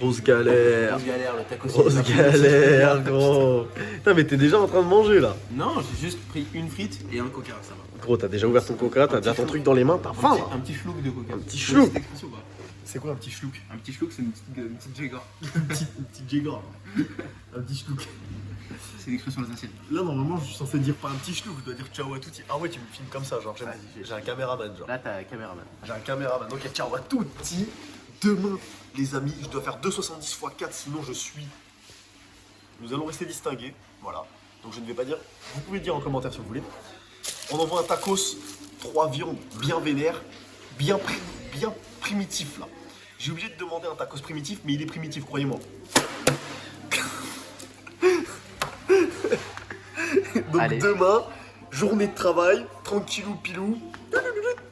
Grosse galère. Grosse galère, le tacos. Grosse galère, gros. Putain, mais t'es déjà en train de manger là. Non, j'ai juste pris une frite et un coca, ça va. Gros, t'as déjà ouvert ton coca, t'as déjà ton truc dans les mains, t'as faim là. Un petit schlouk de coca. Un petit schlouk. C'est quoi un petit schlouk? Un petit schlouk, c'est une petite Jaeger. Une petite Jaeger. Un petit schlouk. C'est l'expression alsacienne. Là, normalement, je suis censé dire pas un petit schlouk, je dois dire ciao à tutti. Ah ouais, tu me filmes comme ça, genre, j'ai un caméraman, genre. Là, t'as la caméraman. J'ai un caméraman. Ok, ciao à tutti. Demain, les amis, je dois faire 2,70 x 4, sinon je suis. Nous allons rester distingués. Voilà. Donc je ne vais pas dire. Vous pouvez dire en commentaire si vous voulez. On envoie un tacos, 3 viandes, bien vénère, bien primitif là. J'ai oublié de demander un tacos primitif, mais il est primitif, croyez-moi. Donc allez. Demain, journée de travail, tranquillou pilou,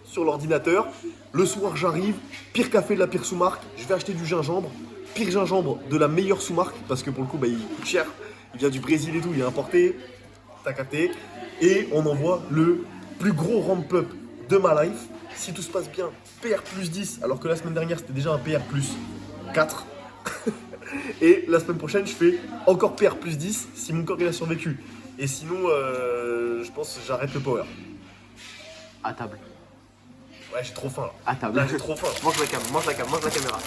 sur l'ordinateur. Le soir j'arrive, pire café de la pire sous-marque, je vais acheter du gingembre, pire gingembre de la meilleure sous-marque, parce que pour le coup bah, il coûte cher, il vient du Brésil et tout, il est importé, t'as capté. Et on envoie le plus gros ramp-up de ma life. Si tout se passe bien, PR plus 10, alors que la semaine dernière c'était déjà un PR plus 4. Et la semaine prochaine je fais encore PR plus 10 si mon corps il a survécu. Et sinon je pense que j'arrête le power. À table. Ouais, j'ai trop faim là. À table. Là j'ai trop faim. Mange la cam, mange la caméra.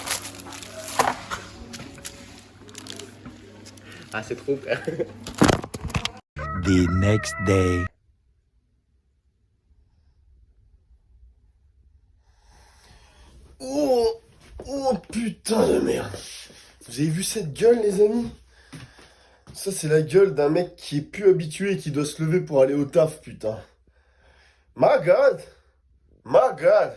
Ah c'est trop frère. The next day. Oh putain de merde. Vous avez vu cette gueule les amis? Ça c'est la gueule d'un mec qui est plus habitué et qui doit se lever pour aller au taf putain. My God. My God.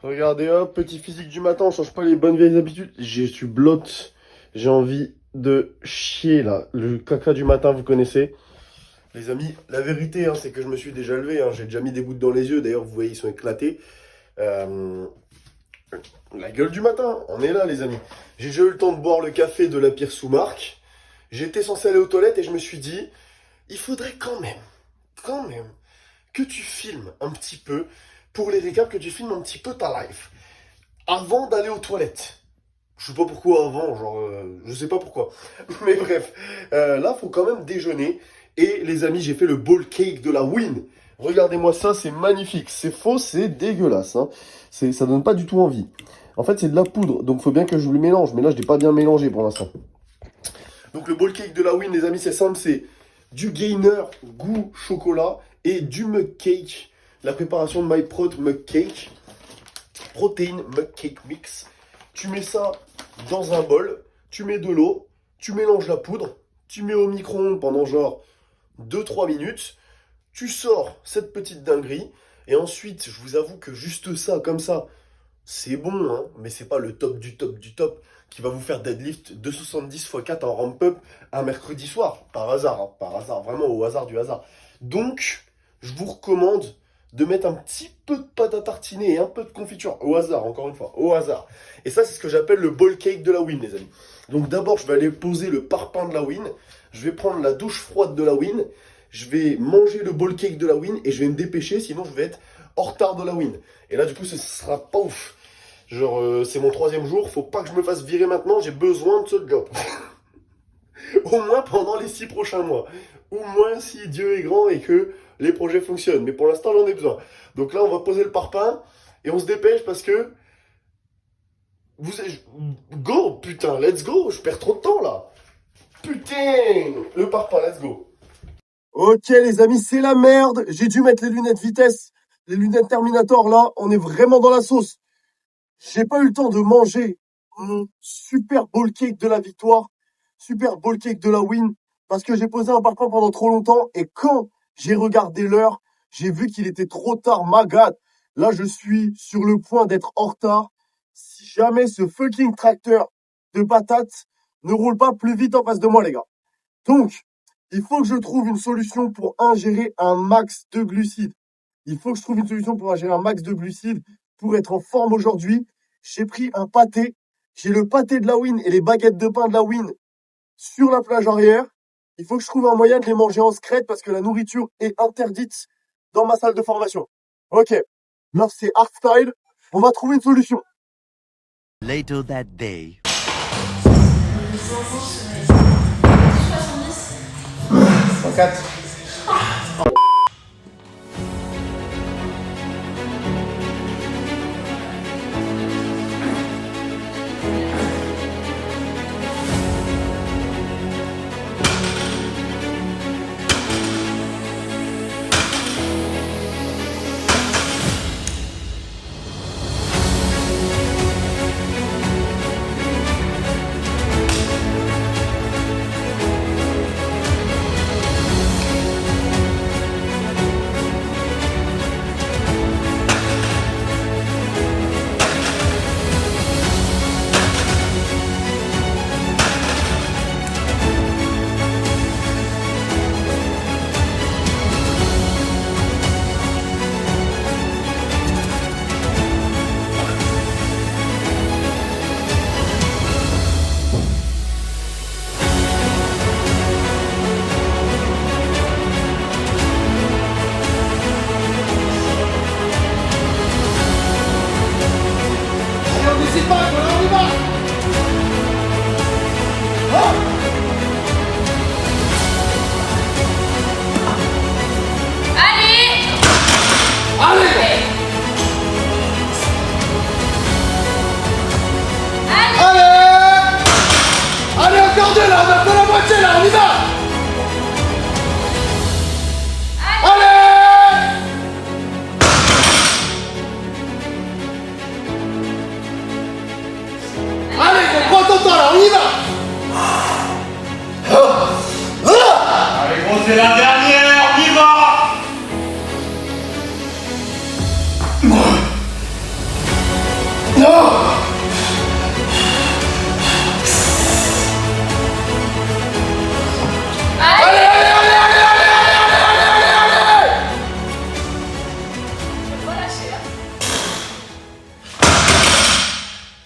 Regardez hop, petit physique du matin, on change pas les bonnes vieilles habitudes. Je suis blotte. J'ai envie de chier là. Le caca du matin vous connaissez. Les amis, la vérité hein, c'est que je me suis déjà levé. Hein. J'ai déjà mis des gouttes dans les yeux. D'ailleurs vous voyez ils sont éclatés. La gueule du matin, on est là les amis. J'ai déjà eu le temps de boire le café de la pire sous-marque. J'étais censé aller aux toilettes et je me suis dit, il faudrait quand même, que tu filmes un petit peu, pour les récaps, que tu filmes un petit peu ta life, avant d'aller aux toilettes. Je sais pas pourquoi avant, genre, je sais pas pourquoi. Mais bref, là, faut quand même déjeuner. Et les amis, j'ai fait le bowl cake de la Win. Regardez-moi ça, c'est magnifique. C'est faux, c'est dégueulasse. Hein. Ça donne pas du tout envie. En fait, c'est de la poudre, donc faut bien que je le mélange. Mais là, je l'ai pas bien mélangé pour l'instant. Donc le bowl cake de la Win, les amis, c'est simple. C'est du gainer goût chocolat et du mug cake. La préparation de MyProt mug cake. Protéine mug cake mix. Tu mets ça dans un bol. Tu mets de l'eau. Tu mélanges la poudre. Tu mets au micro-ondes pendant genre 2-3 minutes. Tu sors cette petite dinguerie. Et ensuite, je vous avoue que juste ça, comme ça, c'est bon, hein, mais c'est pas le top du top du top qui va vous faire deadlift 270 x 4 en ramp-up un mercredi soir. Par hasard, hein, par hasard, vraiment au hasard du hasard. Donc, je vous recommande de mettre un petit peu de pâte à tartiner et un peu de confiture. Au hasard, encore une fois, au hasard. Et ça, c'est ce que j'appelle le bowl cake de la Win, les amis. Donc d'abord, je vais aller poser le parpaing de la Win. Je vais prendre la douche froide de la Win. Je vais manger le bowl cake de la Win et je vais me dépêcher, sinon je vais être en retard de la Win. Et là, du coup, ce sera pas ouf. Genre, c'est mon 3e jour, faut pas que je me fasse virer maintenant, j'ai besoin de ce job. Au moins pendant les 6 prochains mois. Au moins si Dieu est grand et que les projets fonctionnent. Mais pour l'instant, j'en ai besoin. Donc là, on va poser le parpaing et on se dépêche parce que... Go, putain, let's go, je perds trop de temps là. Putain, le parpaing, let's go. Ok les amis, c'est la merde. J'ai dû mettre les lunettes vitesse, les lunettes Terminator là. On est vraiment dans la sauce. J'ai pas eu le temps de manger mon super bowl cake de la victoire, super bowl cake de la Win, parce que j'ai posé un parpaing pendant trop longtemps. Et quand j'ai regardé l'heure, j'ai vu qu'il était trop tard. My God, là je suis sur le point d'être en retard. Si jamais ce fucking tracteur de patates ne roule pas plus vite en face de moi les gars. Donc, il faut que je trouve une solution pour ingérer un max de glucides. Il faut que je trouve une solution pour ingérer un max de glucides pour être en forme aujourd'hui. J'ai pris un pâté. J'ai le pâté de la Win et les baguettes de pain de la Win sur la plage arrière. Il faut que je trouve un moyen de les manger en secret parce que la nourriture est interdite dans ma salle de formation. Ok, là c'est hardstyle. On va trouver une solution. Later that day. 104. C'est la dernière, on y va!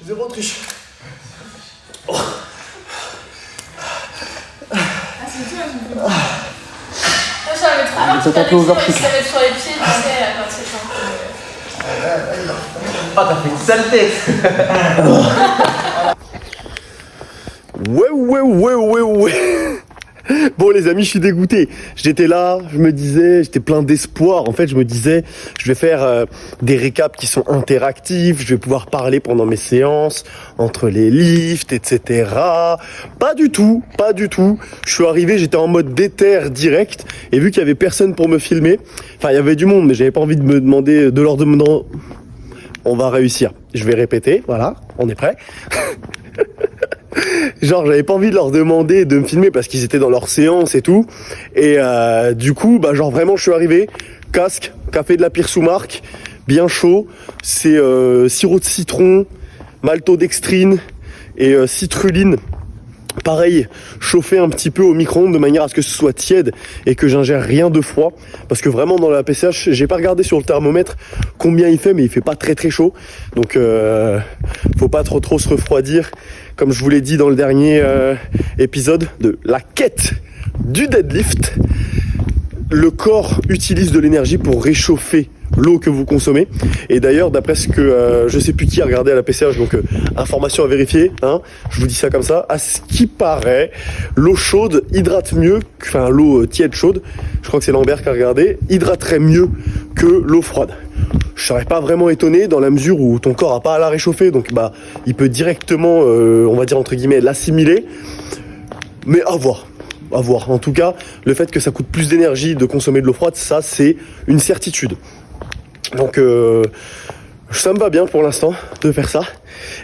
Zéro triche. Ça t'a fait overshoot. Ça va être sur les pieds, tu sais, quand c'est Ah, t'as fait une sale tête. Ouais. Bon les amis, je suis dégoûté. J'étais là, je me disais, j'étais plein d'espoir. En fait, je me disais, je vais faire des récaps qui sont interactifs, je vais pouvoir parler pendant mes séances, entre les lifts, etc. Pas du tout. Je suis arrivé, j'étais en mode déter direct. Et vu qu'il y avait personne pour me filmer, enfin il y avait du monde, mais j'avais pas envie de leur demander. On va réussir. Je vais répéter, voilà, on est prêt. Genre j'avais pas envie de leur demander de me filmer parce qu'ils étaient dans leur séance et tout. Et du coup bah genre vraiment je suis arrivé, casque, café de la pire sous-marque, bien chaud, c'est sirop de citron, maltodextrine et citruline. Pareil, chauffer un petit peu au micro-ondes de manière à ce que ce soit tiède et que j'ingère rien de froid. Parce que vraiment dans la PCH, j'ai pas regardé sur le thermomètre combien il fait, mais il fait pas très chaud. Donc faut pas trop se refroidir. Comme je vous l'ai dit dans le dernier épisode de la quête du deadlift, le corps utilise de l'énergie pour réchauffer l'eau que vous consommez. Et d'ailleurs, d'après ce que je sais plus qui a regardé à la PCH, donc information à vérifier, hein, je vous dis ça comme ça, à ce qui paraît, l'eau chaude hydrate mieux, enfin l'eau tiède chaude, je crois que c'est Lambert qui a regardé, hydraterait mieux que l'eau froide. Je serais pas vraiment étonné dans la mesure où ton corps a pas à la réchauffer, donc bah il peut directement, on va dire entre guillemets, l'assimiler, mais à voir. À voir. En tout cas, le fait que ça coûte plus d'énergie de consommer de l'eau froide, ça c'est une certitude. Donc ça me va bien pour l'instant de faire ça.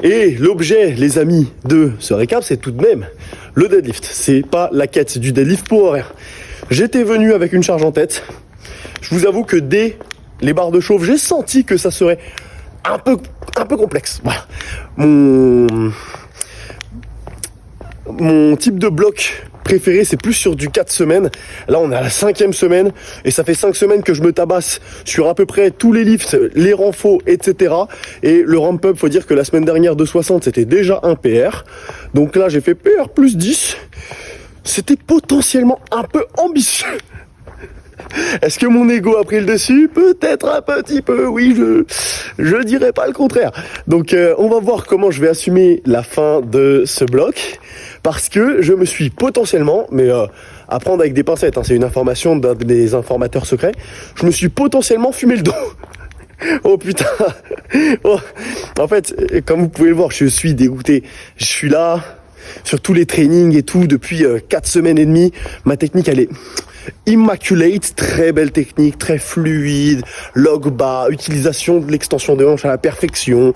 Et l'objet, les amis, de ce récap, c'est tout de même le deadlift. C'est pas la quête du deadlift pour horaire. J'étais venu avec une charge en tête. Je vous avoue que dès les barres de chauffe, j'ai senti que ça serait un peu complexe. Voilà. Mon type de bloc préféré, c'est plus sur du 4 semaines. Là, on est à la 5e semaine et ça fait 5 semaines que je me tabasse sur à peu près tous les lifts, les renfos, etc. Et le ramp-up, faut dire que la semaine dernière de 60, c'était déjà un PR. Donc là, j'ai fait PR plus 10. C'était potentiellement un peu ambitieux. Est-ce que mon ego a pris le dessus? Peut-être un petit peu, oui, je dirais pas le contraire. Donc on va voir comment je vais assumer la fin de ce bloc, parce que je me suis potentiellement, mais à prendre avec des pincettes, hein, c'est une information d'un des informateurs secrets, je me suis potentiellement fumé le dos. Oh putain. Oh. En fait, comme vous pouvez le voir, je suis dégoûté. Je suis là sur tous les trainings et tout depuis 4 semaines et demie. Ma technique, elle est immaculate, très belle technique, très fluide, log bas, utilisation de l'extension de hanche à la perfection.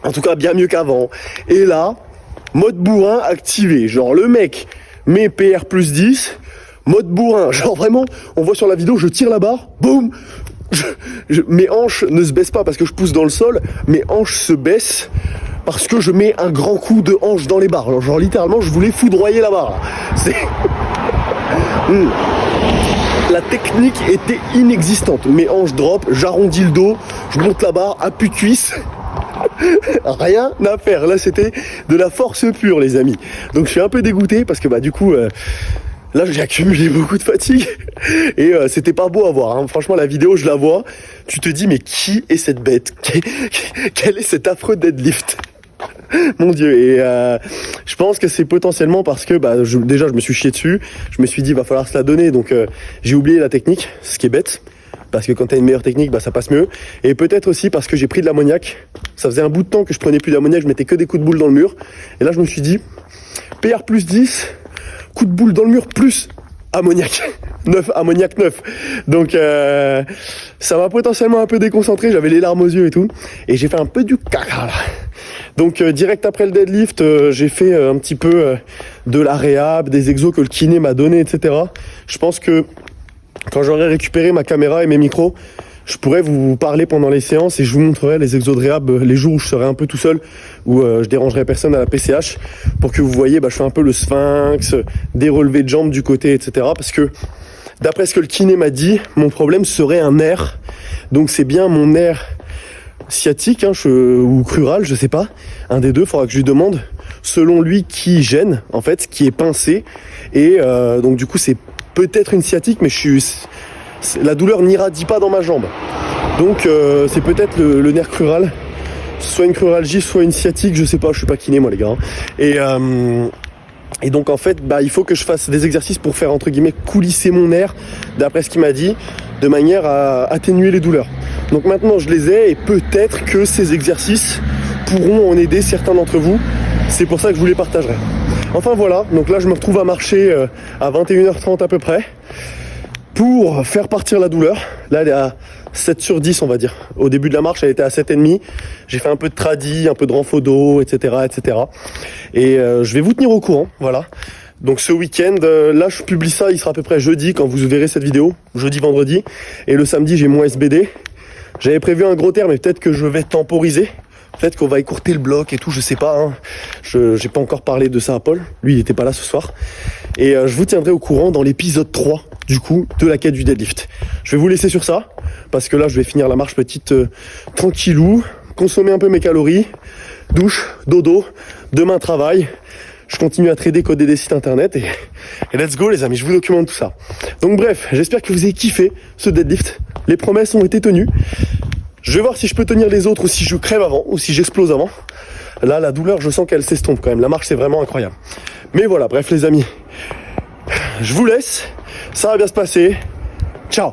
En tout cas, bien mieux qu'avant. Et là, mode bourrin activé. Genre le mec met PR plus 10, mode bourrin. Genre vraiment, on voit sur la vidéo, je tire la barre, boum. Mes hanches ne se baissent pas parce que je pousse dans le sol, mes hanches se baissent parce que je mets un grand coup de hanche dans les barres. Genre littéralement, je voulais foudroyer la barre. C'est... La technique était inexistante. Mes hanches drop, j'arrondis le dos, je monte la barre, appui cuisse. Rien à faire. Là, c'était de la force pure, les amis. Donc, je suis un peu dégoûté parce que du coup... Là, j'ai accumulé beaucoup de fatigue et c'était pas beau à voir. Hein. Franchement, la vidéo, je la vois. Tu te dis, mais qui est cette bête? Quel est cet affreux deadlift? Mon Dieu. Et je pense que c'est potentiellement parce que déjà, je me suis chié dessus. Je me suis dit, il va falloir se la donner. Donc, j'ai oublié la technique, ce qui est bête. Parce que quand t'as une meilleure technique, ça passe mieux. Et peut-être aussi parce que j'ai pris de l'ammoniac. Ça faisait un bout de temps que je prenais plus d'ammoniac. Je mettais que des coups de boule dans le mur. Et là, je me suis dit, PR plus 10... coup de boule dans le mur plus ammoniac 9. Donc ça m'a potentiellement un peu déconcentré, j'avais les larmes aux yeux et tout, et j'ai fait un peu du caca là. Donc direct après le deadlift, j'ai fait un petit peu de la réhab, des exos que le kiné m'a donné, etc. Je pense que quand j'aurai récupéré ma caméra et mes micros, je pourrais vous parler pendant les séances et je vous montrerai les exos de réhab les jours où je serai un peu tout seul, où je dérangerai personne à la PCH, pour que vous voyez, je fais un peu le sphinx, des relevés de jambes du côté, etc. Parce que d'après ce que le kiné m'a dit, mon problème serait un nerf. Donc c'est bien mon nerf sciatique ou crural, je sais pas. Un des deux, faudra que je lui demande, selon lui, qui gêne, en fait, qui est pincé. Et donc du coup, c'est peut-être une sciatique, mais la douleur n'irradie pas dans ma jambe. Donc c'est peut-être le nerf crural, soit une cruralgie, soit une sciatique, je sais pas, je suis pas kiné moi les gars. Et donc en fait, il faut que je fasse des exercices pour faire entre guillemets coulisser mon nerf, d'après ce qu'il m'a dit, de manière à atténuer les douleurs. Donc maintenant je les ai et peut-être que ces exercices pourront en aider certains d'entre vous. C'est pour ça que je vous les partagerai. Enfin voilà, donc là je me retrouve à marcher à 21h30 à peu près, pour faire partir la douleur. Là elle est à 7 sur 10 on va dire. Au début de la marche elle était à 7,5. J'ai fait un peu de tradi, un peu de renfodo, etc. Et je vais vous tenir au courant, voilà. Donc ce week-end, là je publie ça, il sera à peu près jeudi quand vous verrez cette vidéo. Jeudi, vendredi. Et le samedi j'ai mon SBD. J'avais prévu un gros terme mais peut-être que je vais temporiser. Peut-être qu'on va écourter le bloc et tout, je sais pas. Hein. J'ai pas encore parlé de ça à Paul. Lui, il était pas là ce soir. Et je vous tiendrai au courant dans l'épisode 3, du coup, de la quête du deadlift. Je vais vous laisser sur ça, parce que là, je vais finir la marche petite tranquillou, consommer un peu mes calories, douche, dodo, demain travail. Je continue à trader, coder des sites internet et let's go les amis, je vous documente tout ça. Donc bref, j'espère que vous avez kiffé ce deadlift. Les promesses ont été tenues. Je vais voir si je peux tenir les autres ou si je crève avant ou si j'explose avant. Là, la douleur, je sens qu'elle s'estompe quand même. La marche, c'est vraiment incroyable. Mais voilà, bref les amis. Je vous laisse. Ça va bien se passer. Ciao.